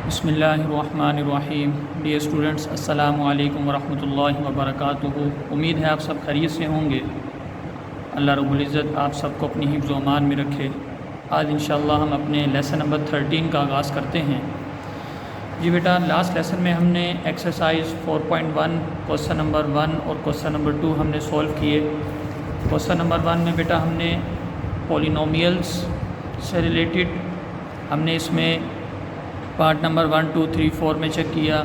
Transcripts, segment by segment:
बिस्मिल्लाहिर्रहमानिर्रहीम। Dear students, अस्सलामु अलैकुम वरहमतुल्लाहि वबरकातुहू। उम्मीद है आप सब खैरियत से होंगे। अल्लाह रब्बुल इज़्ज़त आप सबको अपनी हिफ्ज़ व अमान में रखे। आज इंशाअल्लाह हम अपने लेसन नंबर 13 का आगाज़ करते हैं। जी बेटा, लास्ट लेसन में हमने एक्सरसाइज 4.1 क्वेश्चन नंबर 1 और क्वेश्चन नंबर 2 हमने सॉल्व किए। क्वेश्चन नंबर 1 में बेटा हमने पॉलिनोमियल्स से रिलेटेड हमने इसमें पार्ट नंबर 1, 2, 3, 4 में चेक किया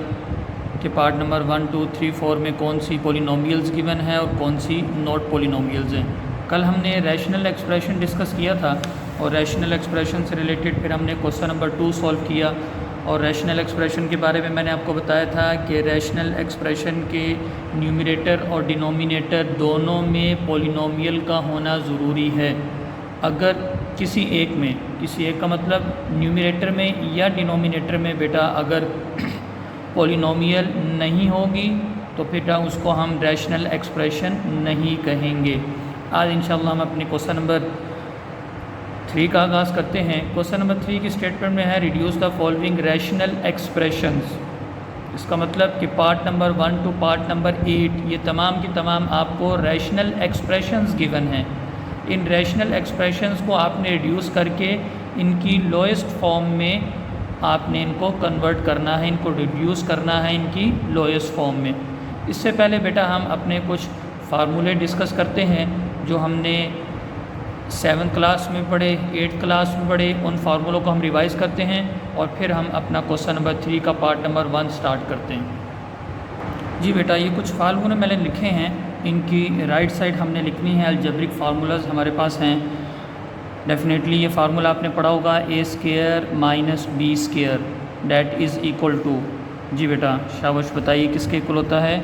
कि पार्ट नंबर 1, 2, 3, 4 में कौन सी पॉलिनोमियल्स गिवन है और कौन सी नॉट पॉलिनोमियल्स हैं। कल हमने रैशनल एक्सप्रेशन डिस्कस किया था और रैशनल एक्सप्रेशन से रिलेटेड फिर हमने क्वेश्चन नंबर 2 सॉल्व किया। और रैशनल एक्सप्रेशन के बारे में मैंने आपको बताया था कि रैशनल एक्सप्रेशन के न्यूमरेटर और डिनोमिनेटर दोनों में पॉलिनोमियल का होना ज़रूरी है। अगर किसी एक का मतलब न्यूमरेटर में या डिनोमिनेटर में बेटा अगर पॉलिनोमियल नहीं होगी तो बेटा उसको हम रैशनल एक्सप्रेशन नहीं कहेंगे। आज इंशाल्लाह हम अपने क्वेश्चन नंबर 3 का आगाज़ करते हैं। क्वेश्चन नंबर 3 की स्टेटमेंट में है reduce the following rational expressions. इसका मतलब कि part number 1 to part number 8 ये तमाम की तमाम आपको रैशनल एक्सप्रेशंस गिवन हैं। इन रैशनल एक्सप्रेशंस को आपने रिड्यूस करके इनकी लोएस्ट फॉर्म में आपने इनको कन्वर्ट करना है, इनको रिड्यूस करना है इनकी लोएस्ट फॉर्म में। इससे पहले बेटा हम अपने कुछ फार्मूले डिस्कस करते हैं जो हमने 7th क्लास में पढ़े, 8th क्लास में पढ़े। उन फार्मूलों को हम रिवाइज़ करते हैं और फिर हम अपना क्वेश्चन नंबर 3 का पार्ट नंबर 1 स्टार्ट करते हैं। जी बेटा, ये कुछ फार्मूले मैंने लिखे हैं, इनकी राइट साइड हमने लिखनी है। अलजेब्रिक फार्मूलाज हमारे पास हैं। डेफिनेटली ये फार्मूला आपने पढ़ा होगा, a square minus B square that is equal to. जी बेटा शाबाश, बताइए किसके इक्वल होता है?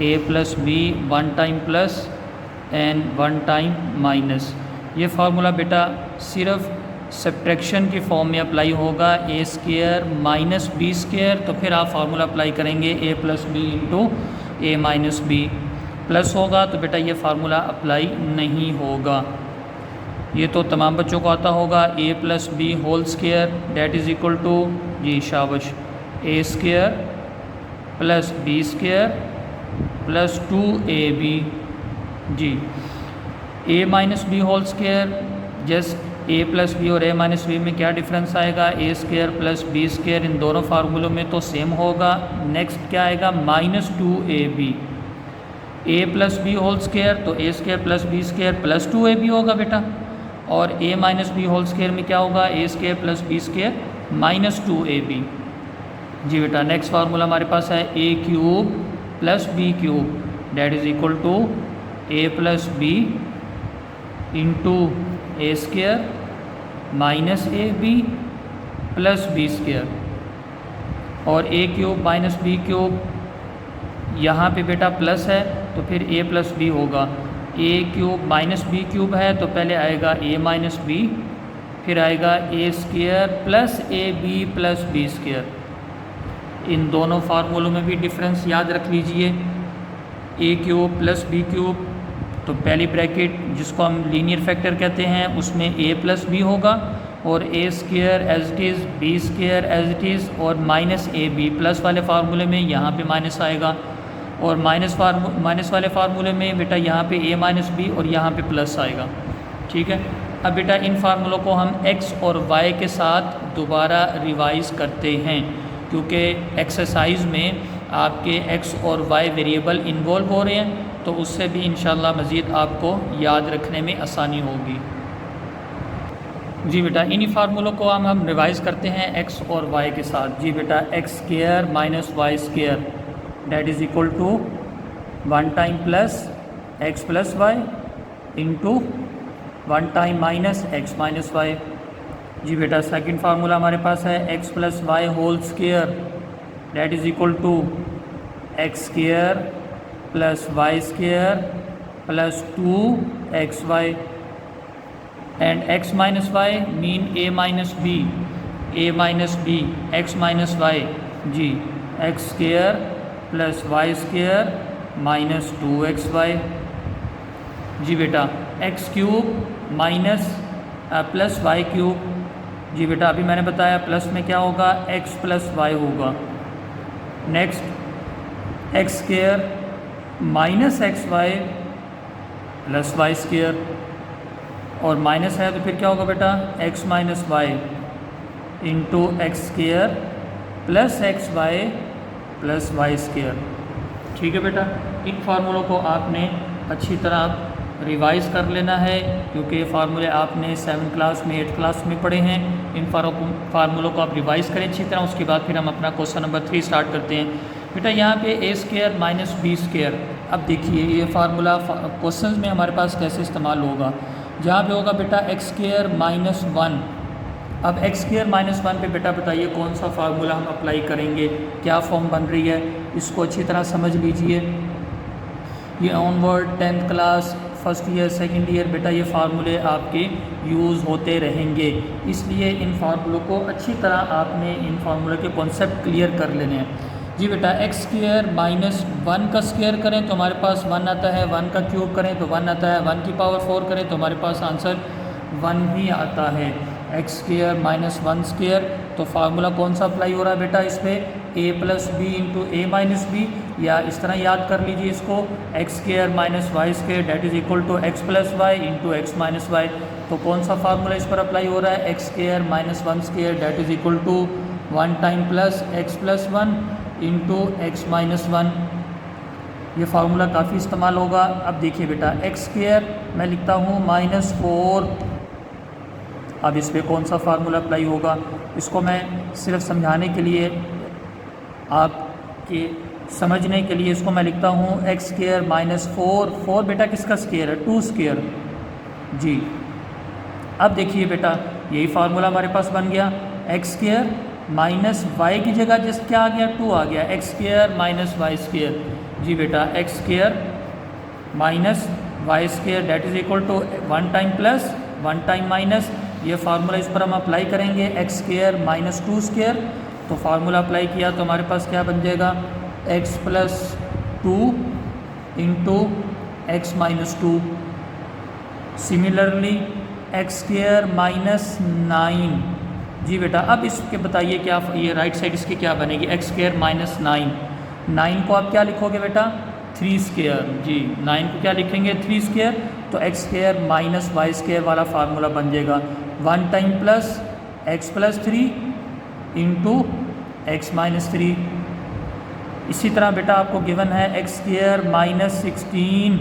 A plus b 1 time plus and 1 time minus. ये फार्मूला बेटा सिर्फ सब्ट्रैक्शन की फॉर्म में अप्लाई होगा। A square minus B square, तो फिर आप फार्मूला अप्लाई करेंगे a plus B into A minus b. Plus होगा तो बेटा ये फार्मूला अप्लाई नहीं होगा। ये तो तमाम बच्चों को आता होगा। A plus B whole square that is equal to, जी शाबाश, a square plus b square plus 2ab। जी a minus B whole square, just a plus b और ए माइनस बी में क्या डिफरेंस आएगा? A square plus b square इन दोनों फार्मूलों में तो सेम होगा। नेक्स्ट क्या आएगा? Minus 2ab। A plus B whole square तो ए square plus b square plus 2ab होगा बेटा। और a minus B whole square में क्या होगा? A square plus b square minus 2ab। जी बेटा, नेक्स्ट फार्मूला हमारे पास है a cube plus b cube that is equal to a plus B into a square minus a b plus b square. और a cube minus b cube यहाँ पे बेटा plus है तो फिर ए प्लस बी होगा। A cube minus b cube है तो पहले आएगा ए माइनस बी, फिर आएगा a square plus a b plus b square. इन दोनों फार्मूलों में भी डिफरेंस याद रख लीजिए। A cube plus b cube तो पहली ब्रैकेट जिसको हम लीनियर फैक्टर कहते हैं उसमें ए प्लस बी होगा, और a square as it is, b square as it is, और माइनस ए बी। प्लस वाले फार्मूले में यहाँ पे माइनस आएगा, और माइनस वाले फार्मूले में बेटा यहाँ पे ए माइनस बी और यहाँ पे प्लस आएगा। ठीक है। अब बेटा इन फार्मूलों को हम एक्स और वाई के साथ दोबारा रिवाइज़ करते हैं, क्योंकि एक्सरसाइज में आपके एक्स और वाई वेरिएबल इन्वॉल्व हो रहे हैं, तो उससे भी इंशाल्लाह मज़ीद आपको याद रखने में आसानी होगी। जी बेटा, इन्हीं फार्मूलों को हम रिवाइज़ करते हैं एक्स और वाई के साथ। जी बेटा, x square minus y square that is equal to 1 time plus x plus y into 1 time minus x minus y. जी बेटा, सेकंड फार्मूला हमारे पास है x plus y whole square that is equal to x square plus y square plus 2xy and x minus y mean a minus b x minus y. जी x square plus y square minus 2xy। जी बेटा, x cube minus plus y cube जी बेटा अभी मैंने बताया plus में क्या होगा, एक्स प्लस वाई होगा। Next x square minus x y plus y square, और माइनस है तो फिर क्या होगा बेटा, x minus y into x square plus x y plus y square. ठीक है बेटा, इन फार्मूलों को आपने अच्छी तरह रिवाइज़ कर लेना है, क्योंकि ये फार्मूले आपने 7th क्लास में 8th क्लास में पढ़े हैं। इन फार्मूलों को आप रिवाइज़ करें अच्छी तरह। उसके बाद फिर हम अपना क्वेश्चन नंबर 3 स्टार्ट करते हैं। बेटा यहाँ पे ए स्क्वायर माइनस बी स्क्वायर, अब देखिए ये फार्मूला क्वेश्चन में हमारे पास कैसे इस्तेमाल होगा। जहाँ पे होगा बेटा एक्स स्क्वायर माइनस 1, अब एक्स स्क्वायर माइनस 1 पे बेटा बताइए कौन सा फार्मूला हम अप्लाई करेंगे, क्या फॉर्म बन रही है, इसको अच्छी तरह समझ लीजिए। ये onward 10th class first year second year बेटा ये फार्मूले आपके यूज़ होते रहेंगे, इसलिए इन फार्मूलों को अच्छी तरह आपने इन फार्मूले के कॉन्सेप्ट क्लियर कर लेने हैं। जी बेटा एक्स स्क्वायर माइनस 1 का स्क्वायर करें तो हमारे पास 1 आता है, 1 का क्यूब करें तो 1 आता है, 1 की पावर 4 करें तो हमारे पास आंसर 1 ही आता है। एक्स स्क्वायर माइनस 1 स्क्वायर, तो फार्मूला कौन सा अप्लाई हो रहा है बेटा इस पर, A plus B into A minus B, या इस तरह याद कर लीजिए इसको, x square minus y square that is equal to x plus y into x minus y. तो कौन सा फार्मूला इस पर अप्लाई हो रहा है, x square minus 1 square that is equal to 1 time plus x plus 1 into x minus 1। ये formula काफ़ी इस्तेमाल होगा। अब देखिए बेटा एक्स स्क्वायर मैं लिखता हूँ माइनस 4, अब इस पर कौन सा फार्मूला अप्लाई होगा, इसको मैं सिर्फ समझाने के लिए, आपके समझने के लिए इसको मैं लिखता हूँ एक्स स्क्वायर माइनस 4, 4 बेटा किसका स्क्वायर है, 2 स्क्वायर। जी अब देखिए बेटा यही फार्मूला हमारे पास बन गया, एक्स स्क्वायर माइनस वाई की जगह जिस क्या आ गया, 2 आ गया, x square minus y square. जी बेटा x square minus y square that is equal to 1 time plus 1 time minus, ये फार्मूला इस पर हम अप्लाई करेंगे, एक्स स्क्वायर माइनस 2 स्क्वायर, तो फार्मूला अप्लाई किया तो हमारे पास क्या बन जाएगा, x plus 2 into x minus 2। Similarly x square minus 9। जी बेटा अब इसके बताइए क्या, ये राइट साइड इसकी क्या बनेगी, एक्स स्क्वायर माइनस 9, 9 को आप क्या लिखोगे बेटा, 3 स्क्वायर। जी 9 को क्या लिखेंगे, 3 स्क्वायर, तो x square minus y square वाला फार्मूला बन जाएगा, 1 time plus x plus 3 into x minus 3। इसी तरह बेटा आपको गिवन है एक्स स्क्वायर माइनस 16।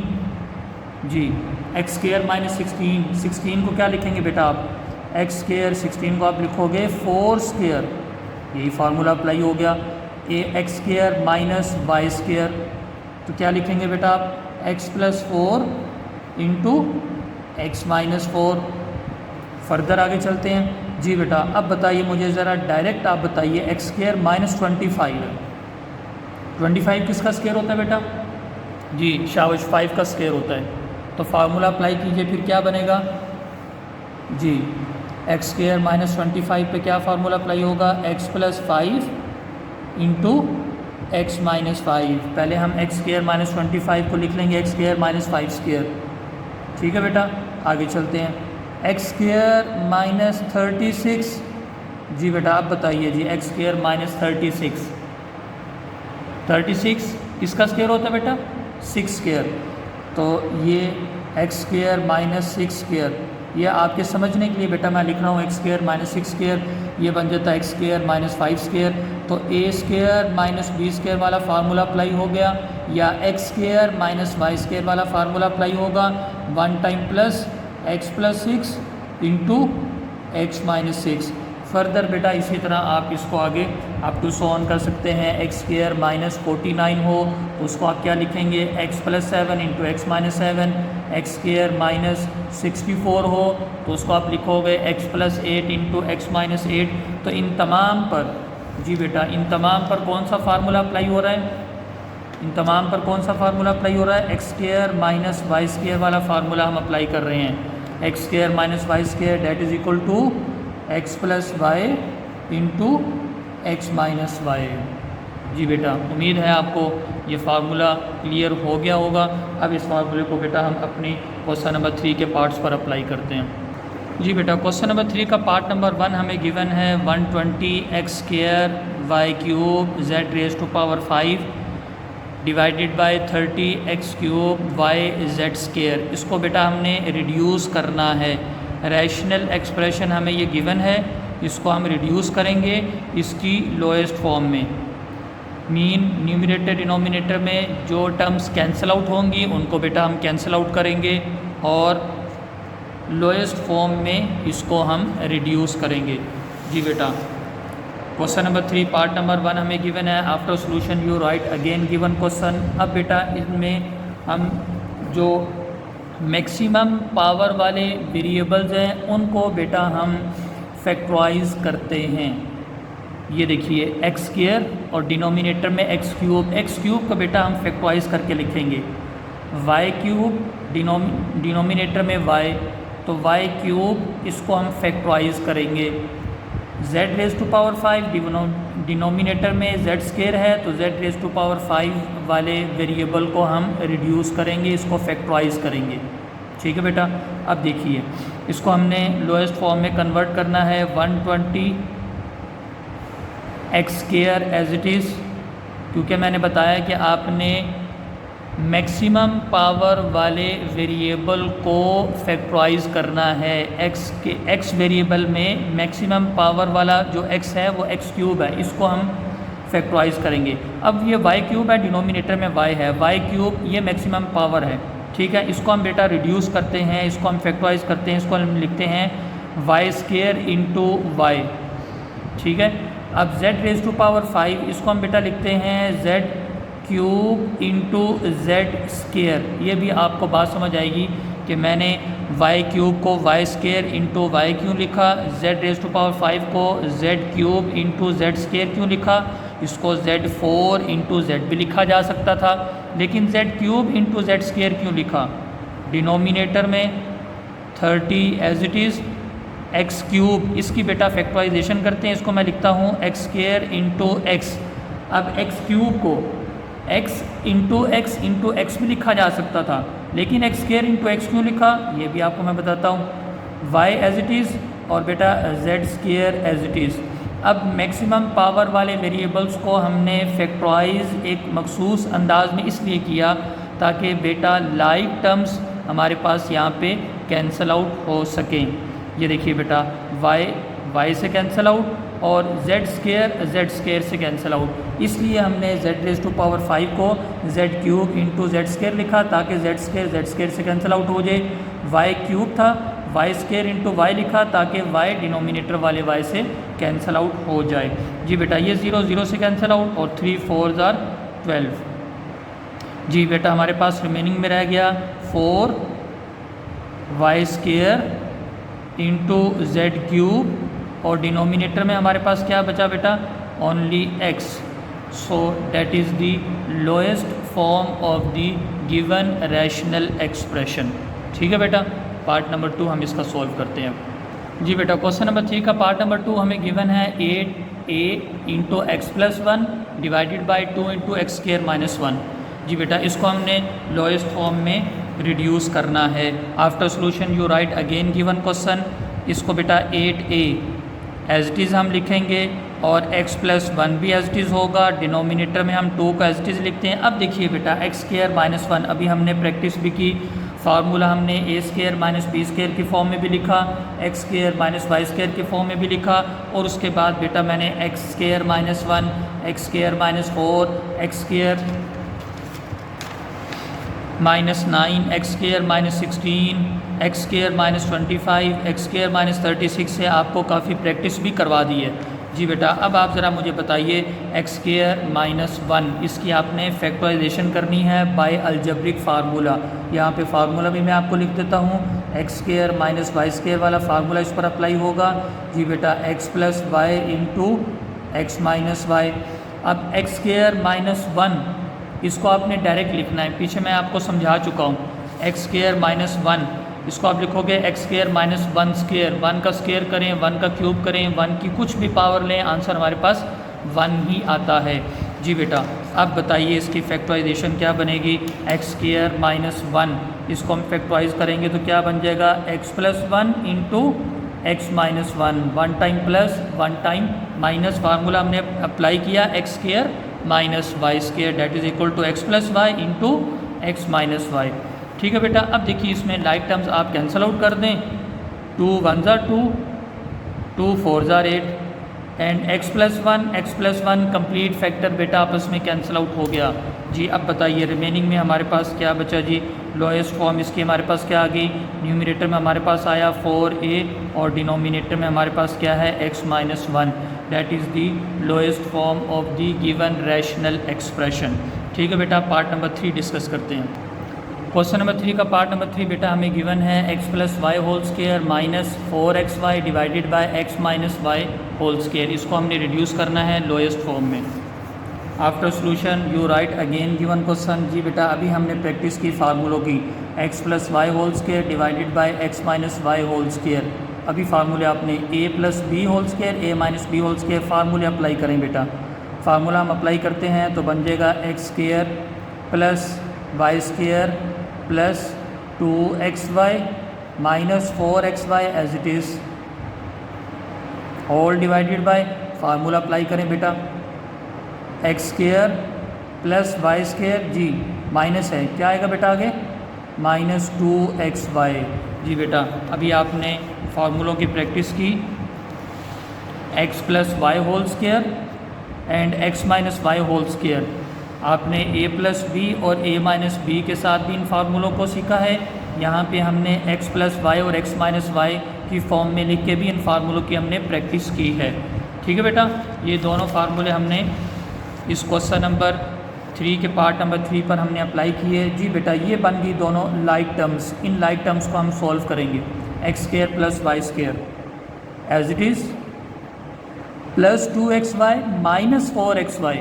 जी एक्स स्क्वायर माइनस 16, 16 को क्या लिखेंगे बेटा आप, एक्स स्क्वायर 16 को आप लिखोगे 4 स्क्वायर, यही फार्मूला अप्लाई हो गया। ए x square minus y square, तो क्या लिखेंगे बेटा आप, x plus 4 into x minus 4। Further आगे चलते हैं। जी बेटा अब बताइए मुझे ज़रा डायरेक्ट आप बताइए, एक्स स्क्वायर माइनस 25 है, 25 किसका स्क्वायर होता है बेटा, जी शाबाश 5 का स्क्वायर होता है, तो फार्मूला अप्लाई कीजिए, फिर क्या बनेगा, जी एक्स स्क्वायर माइनस 25 पे क्या फार्मूला अप्लाई होगा, x plus 5 into x minus 5। पहले हम एक्स स्क्वायर माइनस 25 को लिख लेंगे एक्स स्क्वायर माइनस 5 स्क्वायर। ठीक है बेटा आगे चलते हैं, एक्स स्क्वायर माइनस 36। जी बेटा आप बताइए जी, एक्स स्क्वायर माइनस 36, 36 किसका स्क्वायर होता है बेटा, 6 स्क्वायर, तो ये एक्स स्क्वायर माइनस 6 स्क्वायर, ये आपके समझने के लिए बेटा मैं लिख रहा हूँ एक्स स्क्वायर माइनस 6 स्क्वायर, ये बन जाता है एक्स स्क्वायर माइनस 5 स्क्वायर। तो ए स्क्वायर माइनस बी स्क्वायर वाला फार्मूला अप्लाई हो गया, या x square minus y square वाला फार्मूला अप्लाई होगा, 1 time plus x plus 6 into x minus 6। Further बेटा इसी तरह आप इसको आगे अप टू सो ऑन कर सकते हैं। एक्स स्क्वायर माइनस 49 हो तो उसको आप क्या लिखेंगे, x plus 7 into x minus 7। X square minus 64 हो तो उसको आप लिखोगे x plus 8 into x minus 8। तो इन तमाम पर, जी बेटा इन तमाम पर कौन सा फार्मूला अप्लाई हो रहा है, इन तमाम पर कौन सा फार्मूला अप्लाई हो रहा है, x square minus y square वाला फार्मूला हम अप्लाई कर रहे हैं। X square minus y square that is equal to x plus y into x minus y. जी बेटा उम्मीद है आपको ये फार्मूला क्लियर हो गया होगा। अब इस फार्मूले को बेटा हम अपनी क्वेश्चन नंबर 3 के पार्ट्स पर अप्लाई करते हैं। जी बेटा, क्वेश्चन नंबर 3 का पार्ट नंबर 1 हमें गिवन है 120x² y³ z⁻5 divided by 30x³ yz²। इसको बेटा हमने रिड्यूस करना है। रैशनल एक्सप्रेशन हमें ये गिवन है, इसको हम रिड्यूस करेंगे इसकी लोएस्ट फॉर्म में। मीन न्यूमरेटर डिनोमिनेटर में जो टर्म्स कैंसिल आउट होंगी उनको बेटा हम कैंसिल आउट करेंगे और लोएस्ट फॉर्म में इसको हम रिड्यूस करेंगे। जी बेटा, क्वेश्चन नंबर 3 पार्ट नंबर 1 हमें गिवन है। After solution you write again given question. अब बेटा इसमें हम जो मैक्सिमम पावर वाले वेरिएबल्स हैं उनको बेटा हम फैक्टराइज करते हैं। ये देखिए x² और डिनोमिनेटर में x³ को बेटा हम फैक्टराइज करके लिखेंगे। y³ डिनोमिनेटर में y, तो y³ इसको हम फैक्टराइज करेंगे। z⁻5 डिनोमिनेटर में z² है, तो z⁻5 वाले वेरिएबल को हम रिड्यूस करेंगे, इसको फैक्टराइज करेंगे। ठीक है बेटा, अब देखिए इसको हमने लोएस्ट फॉर्म में कन्वर्ट करना है। 120x² एज इट इज़, क्योंकि मैंने बताया कि आपने मैक्सिमम पावर वाले वेरिएबल को फैक्टराइज करना है। x वेरिएबल में मैक्सिमम पावर वाला जो x है वो x³ है, इसको हम फैक्टराइज करेंगे। अब ये y³ है, डिनोमिनेटर में y है, y³ ये मैक्सिमम पावर है। ठीक है, इसको हम बेटा रिड्यूस करते हैं, इसको हम फैक्टराइज करते हैं, इसको हम लिखते हैं y² y। ठीक है, अब z⁻5 इसको हम बेटा लिखते हैं z³ z²। ये भी आपको बात समझ आएगी कि मैंने y³ को y² y क्यों लिखा, z⁻5 को z³ z² क्यों लिखा। इसको z4 z भी लिखा जा सकता था, लेकिन z³ z² क्यों लिखा। डिनोमिनेटर में 30 एज इट इज़, x³ इसकी बेटा फैक्टराइजेशन करते हैं, इसको मैं लिखता हूँ x² x। अब x³ को x भी लिखा जा सकता था, लेकिन x² x क्यों लिखा ये भी आपको मैं बताता हूँ। y एज इट इज़ और बेटा z² एज इट इज़। अब मैक्सिमम पावर वाले वेरिएबल्स को हमने फैक्टराइज एक मखसूस अंदाज में इसलिए किया ताकि बेटा लाइक टर्म्स हमारे पास यहाँ पे कैंसल आउट हो सकें। ये देखिए बेटा, y से कैंसल आउट और z² से कैंसल आउट, इसलिए हमने z⁻5 को z³ z² लिखा ताकि z² से कैंसल आउट हो जाए। y³ था, y² y लिखा ताकि y डिनोमिनेटर वाले y से कैंसल आउट हो जाए। जी बेटा, ये 0 0 से कैंसल आउट और 3 4 12। जी बेटा, हमारे पास रिमेनिंग में रह गया 4y² z³ और डिनोमिनेटर में हमारे पास क्या बचा बेटा, only x। So that is the lowest form of the given rational expression. ठीक है बेटा, पार्ट नंबर 2 हम इसका सॉल्व करते हैं। जी बेटा, क्वेश्चन नंबर 3 का पार्ट नंबर 2 हमें गिवन है 8a x + 1 divided by 2 x² - 1। जी बेटा, इसको हमने लोएस्ट फॉर्म में रिड्यूस करना है। After solution you write again given question. इसको बेटा 8a एज इट इज़ हम लिखेंगे और x + 1 भी एज इट इज़ होगा। डिनोमिनेटर में हम 2 को एज इट इज़ लिखते हैं। अब देखिए बेटा, x² - 1 अभी हमने प्रैक्टिस भी की, फार्मूला हमने a² - b² की फॉर्म में भी लिखा, x² - y² की फॉर्म में भी लिखा, और उसके बाद बेटा मैंने x² - 1 x² - 4 x² - 9 x² - 16 x² - 25 x² - 36 से आपको काफ़ी प्रैक्टिस भी करवा दी है। जी बेटा, अब आप ज़रा मुझे बताइए x² - 1 इसकी आपने फैक्टराइजेशन करनी है बाय अलजेब्रिक फार्मूला। यहाँ पे फार्मूला भी मैं आपको लिख देता हूँ, x² - y² वाला फार्मूला इस पर अप्लाई होगा। जी बेटा, x + y × x - y। अब x² - 1 इसको आपने डायरेक्ट लिखना है, पीछे मैं आपको समझा चुका हूँ। x² - 1 इसको आप लिखोगे x² - 1² 1 का स्क्वायर करें, 1 का क्यूब करें, 1 की कुछ भी पावर लें, आंसर हमारे पास 1 ही आता है। जी बेटा, अब बताइए इसकी फैक्टराइजेशन क्या बनेगी। x² - 1 इसको हम फैक्टराइज करेंगे तो क्या बन जाएगा, x plus one into x minus one, one time plus one time minus, formula हमने अप्लाई किया x square minus y square that is equal to x plus y into x minus y. ठीक है बेटा, अब देखिए इसमें like terms आप cancel out कर दें, 2 1 ज़ा 2, 2 4 ज़ा 8 and x plus one complete factor बेटा आपस में कैंसिल आउट हो गया जी। अब बताइए रिमेनिंग में हमारे पास क्या बचा जी, लोएस्ट फॉर्म इसकी हमारे पास क्या आ गई, न्यूमरेटर में हमारे पास आया 4a और डिनोमिनेटर में हमारे पास क्या है x minus one, that is the lowest form of the given rational expression. ठीक है बेटा, पार्ट नंबर 3 डिस्कस करते हैं। क्वेश्चन नंबर 3 का पार्ट नंबर 3 बेटा हमें गिवन है x plus y whole square minus 4xy divided by x minus y whole square. इसको हमने रिड्यूस करना है लोएस्ट फॉर्म में। After solution you write again given question. जी बेटा अभी हमने प्रैक्टिस की फार्मूलों की, x plus y whole square divided by x minus y whole square. अभी फार्मूले आपने a plus B whole square a minus B whole square फार्मूले अप्लाई करें बेटा। फार्मूला हम अप्लाई करते हैं तो बन जाएगा x square plus y square plus 2xy minus 4xy as it is whole divided by, formula apply करें बेटा, x square plus y square जी माइनस है, क्या आएगा बेटा आगे, माइनस 2xy। जी बेटा अभी आपने फार्मूलों की प्रैक्टिस की, x plus y whole square and x minus y whole square. आपने a प्लस बी और a माइनस बी के साथ भी इन फार्मूलों को सीखा है। यहाँ पे हमने x प्लस वाई और x माइनस वाई की फॉर्म में लिख के भी इन फार्मूलों की हमने प्रैक्टिस की है। ठीक है बेटा, ये दोनों फार्मूले हमने इस क्वेश्चन नंबर 3 के पार्ट नंबर 3 पर हमने अप्लाई किए। जी बेटा ये बन गई दोनों लाइक टर्म्स, इन लाइक टर्म्स को हम सॉल्व करेंगे। X square plus y square as it is plus 2xy minus 4xy।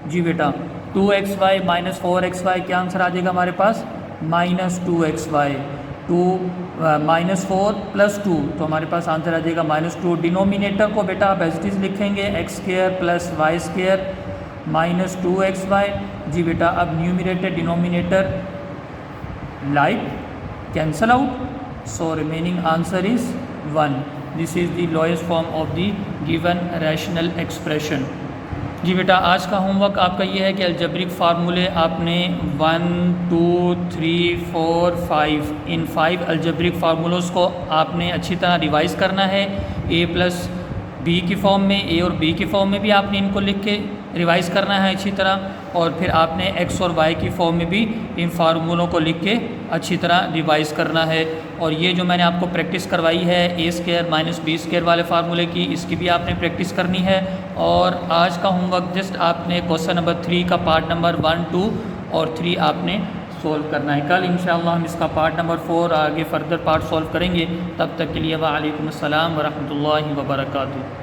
जी बेटा 2xy माइनस 4xy क्या आंसर आ जाएगा हमारे पास, माइनस 2xy, 2 माइनस 4 प्लस 2 तो हमारे पास आंसर आ जाएगा माइनस 2। डिनोमिनेटर को बेटा आप एज इट इज़ लिखेंगे x square plus y square minus 2xy। जी बेटा अब numerator denominator like cancel out, so remaining answer is 1। This is the lowest form of the given rational expression. जी बेटा आज का होमवर्क आपका ये है कि अलजेब्रिक फार्मूले आपने 1 2 3 4 5 इन 5 अलजेब्रिक फार्मूलोज़ को आपने अच्छी तरह रिवाइज़ करना है। a प्लस बी की फॉर्म में, a और b की फॉर्म में भी आपने इनको लिख के रिवाइज़ करना है अच्छी तरह, और फिर आपने x और y की फॉर्म में भी इन फार्मूलों को लिख के अच्छी तरह रिवाइज़ करना है। और ये जो मैंने आपको प्रैक्टिस करवाई है a square minus B square वाले फार्मूले की, इसकी भी आपने प्रैक्टिस करनी है। और आज का होमवर्क जस्ट आपने क्वेश्चन नंबर 3 का पार्ट नंबर 1 2 और 3 आपने सॉल्व करना है। कल इंशाअल्लाह हम इसका पार्ट नंबर 4 आगे फर्दर पार्ट सॉल्व करेंगे। तब तक के लिए वालेकुम अस्सलाम व रहमतुल्लाहि व बरकातुहू।